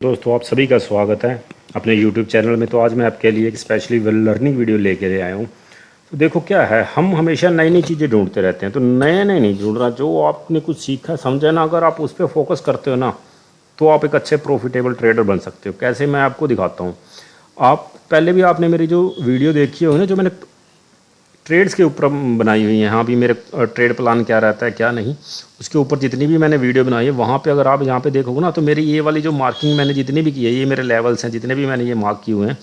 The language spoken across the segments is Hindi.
दोस्तों आप सभी का स्वागत है अपने YouTube चैनल में। तो आज मैं आपके लिए एक स्पेशली लर्निंग वीडियो लेके आया हूँ। तो देखो क्या है, हम हमेशा नई नई चीज़ें ढूंढते रहते हैं। तो नए नए नहीं ढूंढ रहा, जो आपने कुछ सीखा समझा ना, अगर आप उस पर फोकस करते हो ना तो आप एक अच्छे प्रॉफिटेबल ट्रेडर बन सकते हो। कैसे, मैं आपको दिखाता हूँ। आप पहले भी आपने मेरी जो वीडियो देखी होगी ना, जो मैंने ट्रेड्स के ऊपर बनाई हुई है, हाँ भी मेरे ट्रेड प्लान क्या रहता है क्या नहीं, उसके ऊपर जितनी भी मैंने वीडियो बनाई है वहाँ पे अगर आप यहाँ पे देखोगे ना, तो मेरी ये वाली जो मार्किंग मैंने जितनी भी की है, ये मेरे लेवल्स हैं, जितने भी मैंने ये मार्क किए हुए हैं,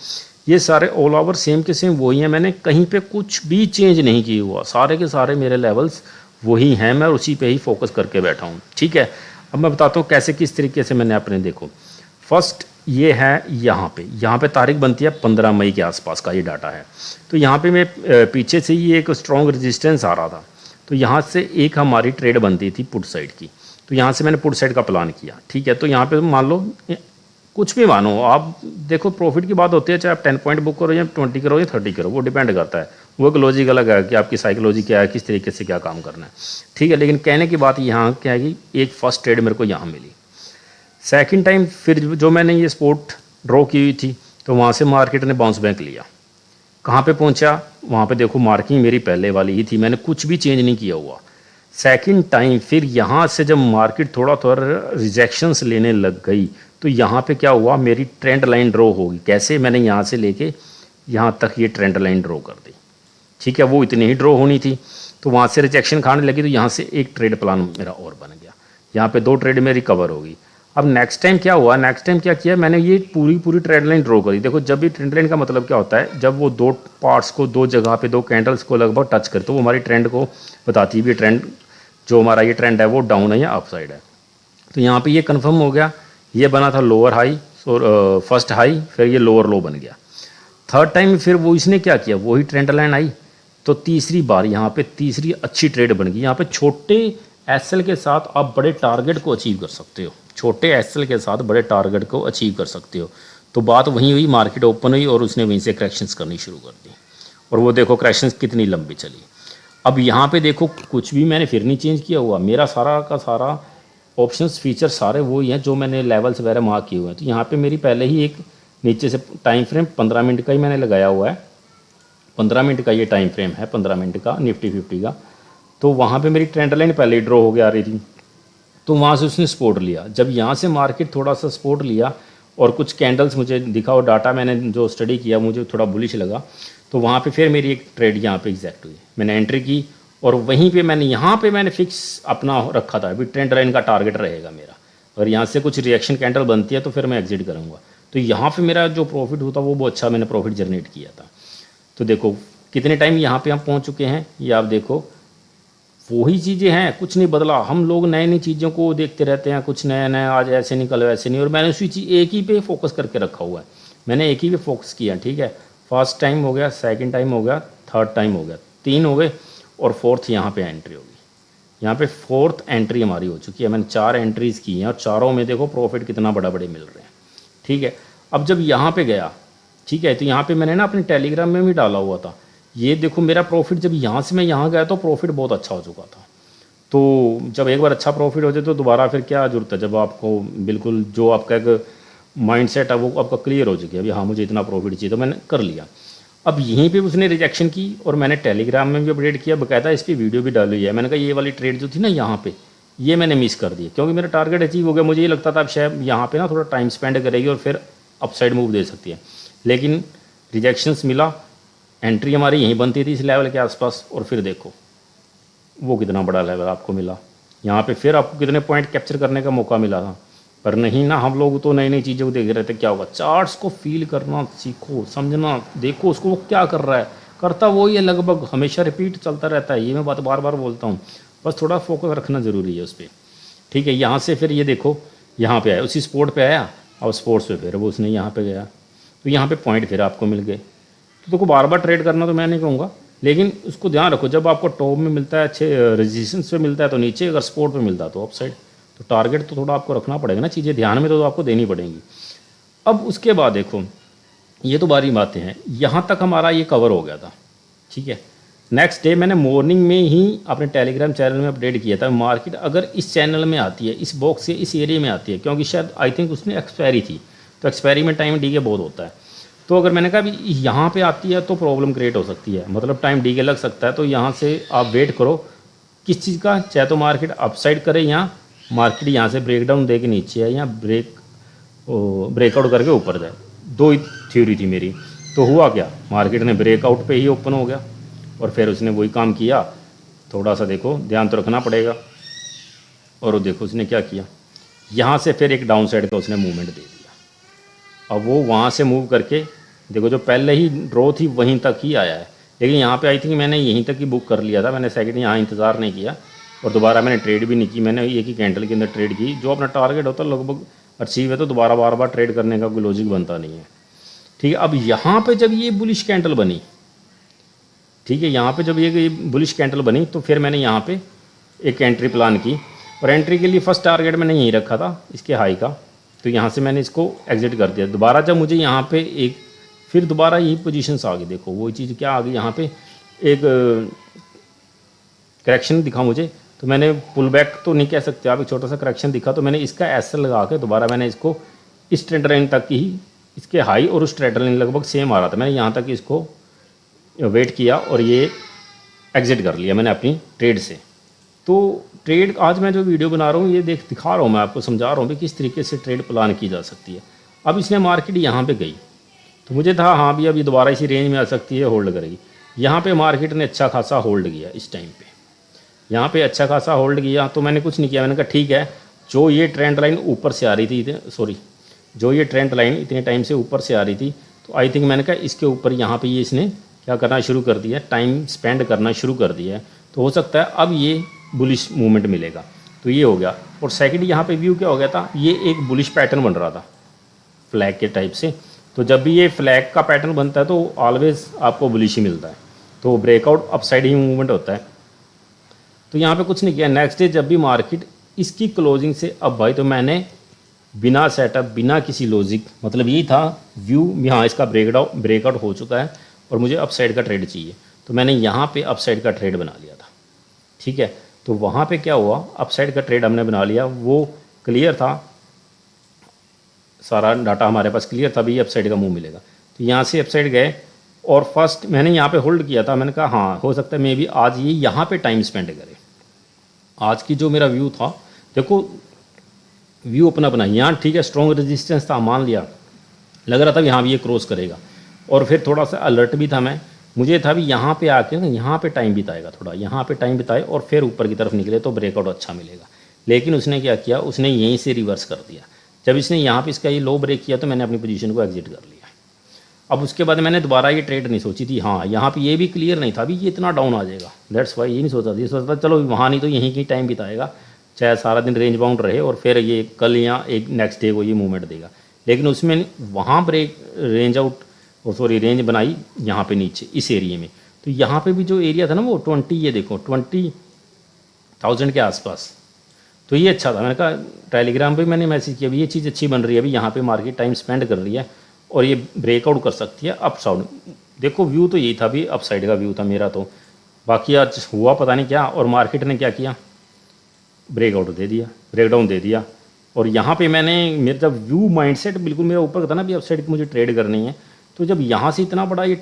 ये सारे ऑल ओवर सेम के सेम वही हैं। मैंने कहीं पे कुछ भी चेंज नहीं किया हुआ, सारे के सारे मेरे लेवल्स वही हैं। मैं उसी पे ही फोकस करके बैठा हूँ। ठीक है, अब मैं बताता हूँ कैसे, किस तरीके से मैंने अपने, देखो फर्स्ट ये है, यहाँ पे तारीख बनती है 15 मई के आसपास का ये डाटा है। तो यहाँ पे मैं पीछे से ही एक स्ट्रॉन्ग रेजिस्टेंस आ रहा था, तो यहाँ से एक हमारी ट्रेड बनती थी पुट साइड की। तो यहाँ से मैंने पुट साइड का प्लान किया। ठीक है, तो यहाँ पे मान लो कुछ भी मानो आप, देखो प्रॉफिट की बात होती है, चाहे आप 10 पॉइंट बुक करो या 20 करो या 30 करो, वो डिपेंड करता है। वो एक लॉजिक अलग है कि आपकी साइकोलॉजी क्या है, किस तरीके से क्या काम करना है। ठीक है, लेकिन कहने की बात यहाँ क्या है कि एक फर्स्ट ट्रेड मेरे को यहाँ मिली। सेकंड टाइम फिर जो मैंने ये स्पॉट ड्रॉ की हुई थी, तो वहाँ से मार्केट ने बाउंस बैक लिया। कहाँ पे पहुँचा, वहाँ पे देखो मार्किंग मेरी पहले वाली ही थी, मैंने कुछ भी चेंज नहीं किया हुआ। सेकंड टाइम फिर यहाँ से जब मार्केट थोड़ा थोड़ा रिजेक्शंस लेने लग गई, तो यहाँ पे क्या हुआ, मेरी ट्रेंड लाइन ड्रॉ होगी। कैसे, मैंने यहाँ से लेके यहाँ तक ये ट्रेंड लाइन ड्रॉ कर दी। ठीक है, वो इतनी ही ड्रॉ होनी थी, तो वहाँ से रिजेक्शन खाने लगी, तो यहाँ से एक ट्रेड प्लान मेरा और बन गया। यहाँ पे 2 ट्रेड मेरी कवर होगी। अब नेक्स्ट टाइम क्या हुआ, नेक्स्ट टाइम क्या किया मैंने, ये पूरी ट्रेंड लाइन ड्रॉ करी। देखो जब भी ट्रेंड लाइन का मतलब क्या होता है, जब वो 2 पार्ट्स को 2 जगह पे 2 कैंडल्स को लगभग टच करे, तो वो हमारी ट्रेंड को बताती है भी ट्रेंड, जो हमारा ये ट्रेंड है वो डाउन है या अप साइड है। तो यहाँ पे ये कंफर्म हो गया, ये बना था लोअर हाई, फर्स्ट हाई, फिर ये लोअर लो बन गया। थर्ड टाइम फिर वो इसने क्या किया, वही ट्रेंड लाइन आई, तो तीसरी बार यहाँ पे तीसरी अच्छी ट्रेड बन गई। यहाँ पे छोटे एसएल के साथ आप बड़े टारगेट को अचीव कर सकते हो, छोटे एसएल के साथ बड़े टारगेट को अचीव कर सकते हो। तो बात वहीं हुई, मार्केट ओपन हुई और उसने वहीं से करेक्शंस करनी शुरू कर दी, और वो देखो करेक्शंस कितनी लंबी चली। अब यहाँ पे देखो कुछ भी मैंने फिर नहीं चेंज किया हुआ, मेरा सारा का सारा ऑप्शंस फीचर सारे वही हैं जो मैंने लेवल्स वगैरह मार्क किए हुए हैं। तो यहाँ पे मेरी पहले ही एक नीचे से टाइम फ्रेम 15 मिनट का ही मैंने लगाया हुआ है, 15 मिनट का ये टाइम फ्रेम है, 15 मिनट का निफ्टी 50 का। तो वहाँ पे मेरी ट्रेंड लाइन पहले ही ड्रॉ हो के आ रही थी, तो वहाँ से उसने सपोर्ट लिया। जब यहाँ से मार्केट थोड़ा सा सपोर्ट लिया और कुछ कैंडल्स मुझे दिखा और डाटा मैंने जो स्टडी किया मुझे थोड़ा बुलिश लगा, तो वहाँ पे फिर मेरी एक ट्रेड यहाँ पे एग्जैक्ट हुई, मैंने एंट्री की, और वहीं पे मैंने यहाँ पे मैंने फिक्स अपना रखा था, अभी ट्रेंड लाइन का टारगेट रहेगा मेरा, अगर यहाँ से कुछ रिएक्शन कैंडल बनती है तो फिर मैं एग्जिट करूँगा। तो यहाँ पे मेरा जो प्रॉफिट होता वो बहुत अच्छा मैंने प्रॉफिट जनरेट किया था। तो देखो कितने टाइम यहाँ पे हम पहुँच चुके हैं, ये आप देखो वही चीज़ें हैं, कुछ नहीं बदला। हम लोग नई नई चीज़ों को देखते रहते हैं, कुछ नया नया आज ऐसे निकल वैसे नहीं, और मैंने उसी चीज़ एक ही पे फोकस करके रखा हुआ है, मैंने एक ही पे फोकस किया। ठीक है, फर्स्ट टाइम हो गया, सेकंड टाइम हो गया, थर्ड टाइम हो गया, 3 हो गए, और फोर्थ यहाँ पे एंट्री होगी। यहाँ पे फोर्थ एंट्री हमारी हो चुकी है, मैंने 4 एंट्रीज़ की हैं और चारों में देखो प्रॉफिट कितना बड़ा बड़े मिल रहे हैं। ठीक है, अब जब यहाँ पे गया, ठीक है, तो यहाँ पे मैंने ना अपने टेलीग्राम में भी डाला हुआ था, ये देखो मेरा प्रॉफिट जब यहाँ से मैं यहाँ गया तो प्रॉफिट बहुत अच्छा हो चुका था। तो जब एक बार अच्छा प्रॉफिट हो जाए तो दोबारा फिर क्या जरूरत है, जब आपको बिल्कुल जो आपका एक माइंड सेट है वो आपका क्लियर हो चुकी है, अभी हाँ मुझे इतना प्रॉफिट चाहिए, तो मैंने कर लिया। अब यहीं पे उसने रिजेक्शन की और मैंने टेलीग्राम में भी अपडेट किया, बकायदा इस पर वीडियो भी डाली है। मैंने कहा ये वाली ट्रेड जो थी ना यहाँ पे, ये मैंने मिस कर दी क्योंकि मेरा टारगेट अचीव हो गया। मुझे ये लगता था अब शायद यहाँ पे ना थोड़ा टाइम स्पेंड करेगी और फिर अपसाइड मूव दे सकती है, लेकिन रिजेक्शंस मिला, एंट्री हमारी यहीं बनती थी इस लेवल के आसपास, और फिर देखो वो कितना बड़ा लेवल आपको मिला। यहाँ पे फिर आपको कितने पॉइंट कैप्चर करने का मौका मिला था, पर नहीं ना, हम लोग तो नई नई चीज़ों को देख रहे थे। क्या होगा, चार्ट्स को फील करना सीखो, समझना, देखो उसको वो क्या कर रहा है, करता वो ये लगभग हमेशा रिपीट चलता रहता है, ये मैं बात बार बार बोलता हूँ, बस थोड़ा फोकस रखना ज़रूरी है उस पर। ठीक है, यहाँ से फिर ये देखो यहाँ पे आया, उसी स्पोर्ट पे आया, और स्पोर्ट्स पे फिर वो उसने यहाँ पे गया, तो यहाँ पे पॉइंट फिर आपको मिल गए। तो देखो बार बार ट्रेड करना तो मैं नहीं कहूँगा, लेकिन उसको ध्यान रखो, जब आपको टॉप में मिलता है, अच्छे रेजिस्टेंस पे मिलता है तो नीचे, अगर सपोर्ट पे मिलता है तो अप साइड, तो टारगेट तो थोड़ा आपको रखना पड़ेगा ना, चीज़ें ध्यान में तो आपको देनी पड़ेंगी। अब उसके बाद देखो, ये तो बारी बातें हैं, यहाँ तक हमारा ये कवर हो गया था। ठीक है, नेक्स्ट डे मैंने मॉर्निंग में ही अपने टेलीग्राम चैनल में अपडेट किया था, मार्केट अगर इस चैनल में आती है, इस बॉक्स से इस एरिया में आती है, क्योंकि शायद आई थिंक उसमें एक्सपायरी थी, तो एक्सपायरी में टाइम डी के बहुत होता है। तो अगर मैंने कहा भी यहाँ पे आती है तो प्रॉब्लम क्रिएट हो सकती है, मतलब टाइम डी के लग सकता है, तो यहाँ से आप वेट करो किस चीज़ का, चाहे तो मार्केट अपसाइड करे या मार्केट यहाँ से ब्रेकडाउन दे के नीचे है या ब्रेकआउट करके ऊपर जाए। दो ही थ्योरी थी मेरी। तो हुआ क्या, मार्केट ने ब्रेकआउट पे ही ओपन हो गया और फिर उसने वही काम किया। थोड़ा सा देखो ध्यान तो रखना पड़ेगा। और वो देखो उसने क्या किया, यहाँ से फिर एक डाउन साइड का उसने मूवमेंट दे दिया। अब वो वहाँ से मूव करके देखो जो पहले ही ड्रॉ थी वहीं तक ही आया है, लेकिन यहाँ पे आई थिंक मैंने यहीं तक ही बुक कर लिया था, मैंने सेकंड यहाँ इंतज़ार नहीं किया और दोबारा मैंने ट्रेड भी नहीं की। मैंने एक ही कैंडल के अंदर ट्रेड की। जो अपना टारगेट होता है लगभग अचीव है तो दोबारा बार बार ट्रेड करने का कोई लॉजिक बनता नहीं है। ठीक है, अब यहाँ पे जब ये बुलिश कैंडल बनी, ठीक है, यहाँ पे जब ये बुलिश कैंडल बनी तो फिर मैंने यहाँ पे एक एंट्री प्लान की और एंट्री के लिए फर्स्ट टारगेट मैंने यहीं रखा था इसके हाई का, तो यहाँ से मैंने इसको एग्जिट कर दिया। दोबारा जब मुझे यहाँ पे एक फिर दोबारा यही पोजीशंस आ गई, देखो वो चीज़ क्या आ गई, यहाँ पे एक करेक्शन दिखा मुझे, तो मैंने पुल बैक तो नहीं कह सकते आप, एक छोटा सा करेक्शन दिखा तो मैंने इसका एसएल लगा के दोबारा मैंने इसको इस ट्रेंड लाइन तक ही, इसके हाई और उस ट्रेंड लाइन लगभग सेम आ रहा था, मैंने यहाँ तक इसको वेट किया और ये एग्जिट कर लिया मैंने अपनी ट्रेड से। तो ट्रेड आज मैं जो वीडियो बना रहा हूँ ये दिखा रहा हूँ, मैं आपको समझा रहा हूँ भी किस तरीके से ट्रेड प्लान की जा सकती है। अब इसने मार्केट यहाँ पे गई तो मुझे था हाँ भी अभी दोबारा इसी रेंज में आ सकती है, होल्ड करेगी। यहाँ पे मार्केट ने अच्छा खासा होल्ड किया इस टाइम पे, यहाँ पे अच्छा खासा होल्ड किया तो मैंने कुछ नहीं किया। मैंने कहा ठीक है, जो ये ट्रेंड लाइन ऊपर से आ रही थी, जो ये ट्रेंड लाइन इतने टाइम से ऊपर से आ रही थी, तो आई थिंक मैंने कहा इसके ऊपर यहाँ पे ये इसने क्या करना शुरू कर दिया, टाइम स्पेंड करना शुरू कर दिया है, तो हो सकता है अब ये बुलिश मूवमेंट मिलेगा। तो ये हो गया। और सेकंड यहाँ पे व्यू क्या हो गया था, ये एक बुलिश पैटर्न बन रहा था फ्लैग के टाइप से। तो जब भी ये फ्लैग का पैटर्न बनता है तो ऑलवेज आपको बुलिश ही मिलता है, तो ब्रेकआउट अपसाइड ही मूवमेंट होता है। तो यहाँ पे कुछ नहीं किया। नेक्स्ट डे जब भी मार्केट इसकी क्लोजिंग से, अब भाई तो मैंने बिना सेटअप बिना किसी लॉजिक, मतलब यही था व्यू, यहाँ इसका ब्रेकआउट हो चुका है और मुझे अपसाइड का ट्रेड चाहिए, तो मैंने यहाँ पे अपसाइड का ट्रेड बना लिया था। ठीक है, तो वहाँ पे क्या हुआ, अपसाइड का ट्रेड हमने बना लिया, वो क्लियर था, सारा डाटा हमारे पास क्लियर था, भी अपसाइड का मूव मिलेगा। तो यहाँ से अपसाइड गए और फर्स्ट मैंने यहाँ पे होल्ड किया था। मैंने कहा हाँ हो सकता है मे बी आज ये यहाँ पे टाइम स्पेंड करे। आज की जो मेरा व्यू था, देखो व्यू अपना अपना, यहाँ ठीक है स्ट्रॉन्ग रेजिस्टेंस था, मान लिया, लग रहा था कि हाँ भी ये क्रॉस करेगा, और फिर थोड़ा सा अलर्ट भी था मैं, मुझे था भी यहाँ पे आके ना यहाँ पे टाइम बिताएगा, थोड़ा यहाँ पे टाइम बिताए और फिर ऊपर की तरफ निकले तो ब्रेकआउट अच्छा मिलेगा। लेकिन उसने क्या किया, उसने यहीं से रिवर्स कर दिया। जब इसने यहाँ पे इसका ये लो ब्रेक किया तो मैंने अपनी पोजीशन को एग्जिट कर लिया। अब उसके बाद मैंने दोबारा ये ट्रेड नहीं सोची थी। हाँ यहाँ पे ये भी क्लियर नहीं था भी ये इतना डाउन आ जाएगा, दैट्स वाई ये नहीं सोचा था। ये सोचा था चलो वहाँ नहीं तो यहीं की टाइम बिताएगा, चाहे सारा दिन रेंज बाउंड रहे और फिर ये कल या एक नेक्स्ट डे को ये मूवमेंट देगा। लेकिन उसमें वहाँ ब्रेक रेंज आउट रेंज बनाई यहाँ पे नीचे इस एरिया में। तो यहाँ पे भी जो एरिया था ना वो 20, ये देखो 20,000 के आसपास, तो ये अच्छा था। मैंने कहा टेलीग्राम पे मैंने मैसेज किया, अभी ये चीज़ अच्छी बन रही है, अभी यहाँ पे मार्केट टाइम स्पेंड कर रही है और ये ब्रेकआउट कर सकती है अप साइड। देखो व्यू तो यही था, भी अप साइड का व्यू था मेरा, तो बाकी आज हुआ पता नहीं क्या, और मार्केट ने क्या किया, ब्रेकआउट दे दिया, ब्रेकडाउन दे दिया। और यहाँ पे मैंने, मेरा जब व्यू माइंडसेट बिल्कुल मेरा ऊपर का था ना, भी अप साइड की मुझे ट्रेड करनी है, तो जब यहाँ से इतना बड़ा ये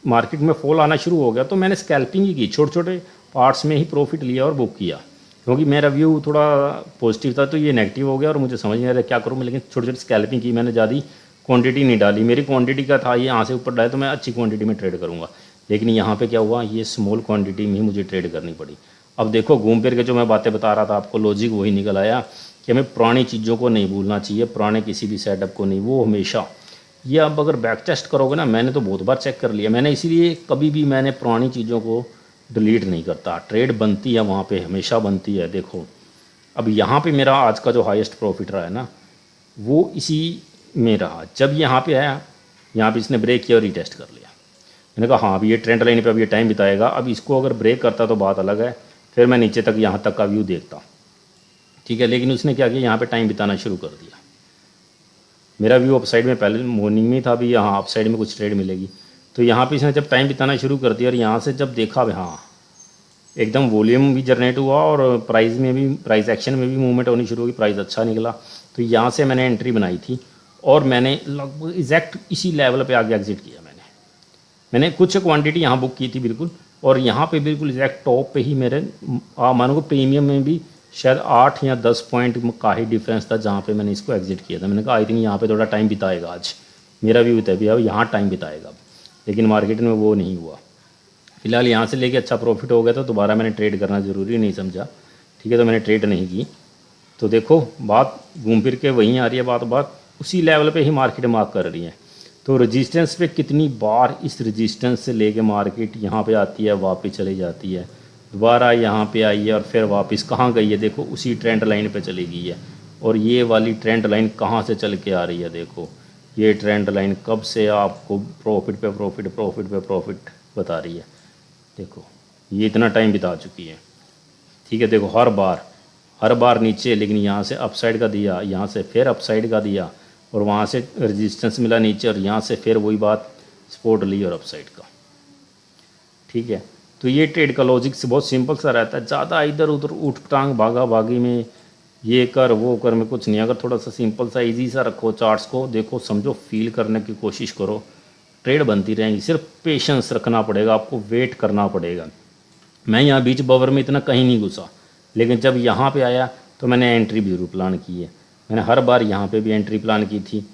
मार्केट में फॉल आना शुरू हो गया तो मैंने स्कैल्पिंग ही की, छोटे छोटे पार्ट्स में ही प्रॉफिट लिया और बुक किया, क्योंकि मेरा व्यू थोड़ा पॉजिटिव था तो ये नेगेटिव हो गया और मुझे समझ नहीं आ रहा क्या करूँ मैं। लेकिन छोटी छोटी स्कैल्पिंग की मैंने, ज़्यादा क्वांटिटी नहीं डाली, मेरी क्वांटिटी का था ये यहाँ से ऊपर डाले तो मैं अच्छी क्वांटिटी में ट्रेड करूँगा। लेकिन यहाँ पे क्या हुआ, ये स्मॉल क्वांटिटी में ही मुझे ट्रेड करनी पड़ी। अब देखो घूम फिर के जो मैं बातें बता रहा था आपको, लॉजिक वही निकल आया कि हमें पुरानी चीज़ों को नहीं भूलना चाहिए, पुराने किसी भी सेटअप को नहीं, वो हमेशा ये अब अगर बैक टेस्ट करोगे ना, मैंने तो बहुत बार चेक कर लिया, मैंने इसीलिए कभी भी मैंने पुरानी चीज़ों को डिलीट नहीं करता। ट्रेड बनती है वहाँ पे, हमेशा बनती है। देखो अब यहाँ पे मेरा आज का जो हाईएस्ट प्रॉफिट रहा है ना, वो इसी में रहा। जब यहाँ पे आया, यहाँ पे इसने ब्रेक किया और रीटेस्ट कर लिया, मैंने कहा हाँ अभी ये ट्रेंड लाइन पे अब ये टाइम बिताएगा, अब इसको अगर ब्रेक करता तो बात अलग है, फिर मैं नीचे तक यहाँ तक का व्यू देखता, ठीक है। लेकिन उसने क्या किया, यहाँ पे टाइम बिताना शुरू कर दिया। मेरा व्यू अप साइड में पहले मॉर्निंग में था, अभी यहाँ अप साइड में कुछ ट्रेड मिलेगी, तो यहाँ पे इसने जब टाइम बिताना शुरू कर दिया और यहाँ से जब देखा भाई हाँ एकदम वॉल्यूम भी जनरेट हुआ और प्राइस में भी, प्राइस एक्शन में भी मूवमेंट होनी शुरू हुई, प्राइस अच्छा निकला। तो यहाँ से मैंने एंट्री बनाई थी और मैंने लगभग एग्जैक्ट इसी लेवल पे आगे एग्जिट किया। मैंने कुछ क्वांटिटी यहाँ बुक की थी बिल्कुल, और यहाँ पे बिल्कुल एग्जैक्ट टॉप पे ही मेरे मानो को प्रीमियम में भी शायद 8 या 10 पॉइंट का ही डिफरेंस था जहाँ पे मैंने इसको एग्जिट किया था। मैंने कहा आई थिंक यहाँ पे थोड़ा टाइम बिताएगा आज, मेरा भी होता है भैया यहाँ टाइम बिताएगा अब, लेकिन मार्केट में वो नहीं हुआ। फिलहाल यहाँ से लेके अच्छा प्रॉफिट हो गया था, दोबारा मैंने ट्रेड करना ज़रूरी नहीं समझा, ठीक है, तो मैंने ट्रेड नहीं की। तो देखो बात घूम फिर के वहीं आ रही है, बात उसी लेवल पे ही मार्केट मार्क कर रही है। तो रेजिस्टेंस पे कितनी बार इस रेजिस्टेंस से लेके मार्केट यहाँ पे आती है, वापस चली जाती है, दोबारा यहाँ पे आई है और फिर वापस कहाँ गई है, देखो उसी ट्रेंड लाइन पे चली गई है। और ये वाली ट्रेंड लाइन कहाँ से चल के आ रही है, देखो ये ट्रेंड लाइन कब से आपको प्रॉफिट पे प्रॉफिट बता रही है। देखो ये इतना टाइम बिता चुकी है, ठीक है। देखो हर बार नीचे, लेकिन यहाँ से अपसाइड का दिया, यहाँ से फिर अपसाइड का दिया और वहाँ से रेजिस्टेंस मिला नीचे और यहाँ से फिर वही बात सपोर्ट ली और अपसाइड का, ठीक है। तो ये ट्रेड का लॉजिक से बहुत सिंपल सा रहता है, ज़्यादा इधर उधर उठ टांग भागा भागी में ये कर वो कर में कुछ नहीं। अगर थोड़ा सा सिंपल सा इजी सा रखो, चार्ट्स को देखो समझो, फील करने की कोशिश करो, ट्रेड बनती रहेंगी। सिर्फ पेशेंस रखना पड़ेगा आपको, वेट करना पड़ेगा। मैं यहाँ बीच बवर में इतना कहीं नहीं घुसा, लेकिन जब यहाँ पे आया तो मैंने एंट्री भी प्लान की है। मैंने हर बार यहाँ पे भी एंट्री प्लान की थी।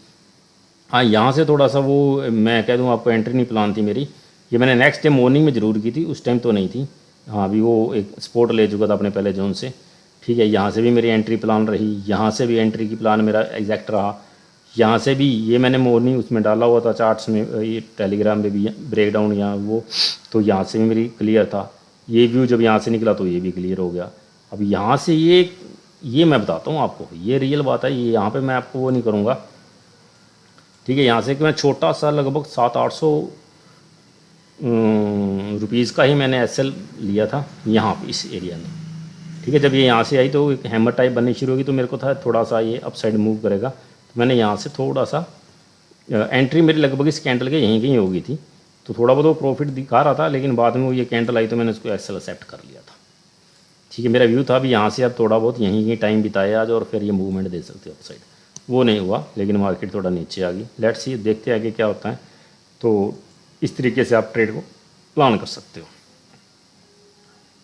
हाँ यहाँ से थोड़ा सा वो मैं कह दूँ आपको एंट्री नहीं प्लान थी मेरी, ये मैंने नेक्स्ट डे मॉर्निंग में ज़रूर की थी, उस टाइम तो नहीं थी। हाँ अभी वो एक स्पॉट ले चुका था अपने पहले जोन से, ठीक है। यहाँ से भी मेरी एंट्री प्लान रही, यहाँ से भी एंट्री की प्लान मेरा एग्जैक्ट रहा, यहाँ से भी ये मैंने मॉर्निंग उसमें डाला हुआ था चार्ट्स में, ये टेलीग्राम में भी ब्रेक डाउन यहाँ वो, तो यहाँ से भी मेरी क्लियर था। ये व्यू जब यहाँ से निकला तो ये भी क्लियर हो गया। अब यहाँ से ये मैं बताता हूँ आपको, ये रियल बात है, ये यहाँ पे मैं आपको वो नहीं करूँगा, ठीक है। यहाँ से कि मैं छोटा सा लगभग 700-800 रुपीज़ का ही मैंने एसएल लिया था यहाँ पे इस एरिया में, ठीक है। जब ये यहाँ से आई तो एक हैमर टाइप बननी शुरू होगी, तो मेरे को था थोड़ा सा ये अपसाइड मूव करेगा, तो मैंने यहाँ से थोड़ा सा एंट्री मेरी लगभग इस कैंडल के यहीं कहीं हो गई थी, तो थोड़ा बहुत वो प्रॉफिट दिखा रहा था, लेकिन बाद में वो ये कैंडल आई तो मैंने उसको एसएल एक्सेप्ट कर लिया था, ठीक है। मेरा व्यू था अभी यहाँ से अब थोड़ा बहुत यहीं कहीं टाइम बिताया आज और फिर ये मूवमेंट दे सकते हो अपसाइड, वो नहीं हुआ, लेकिन मार्केट थोड़ा नीचे आ गई। लेट्स सी, देखते हैं आगे क्या होता है। तो इस तरीके से आप ट्रेड को प्लान कर सकते हो।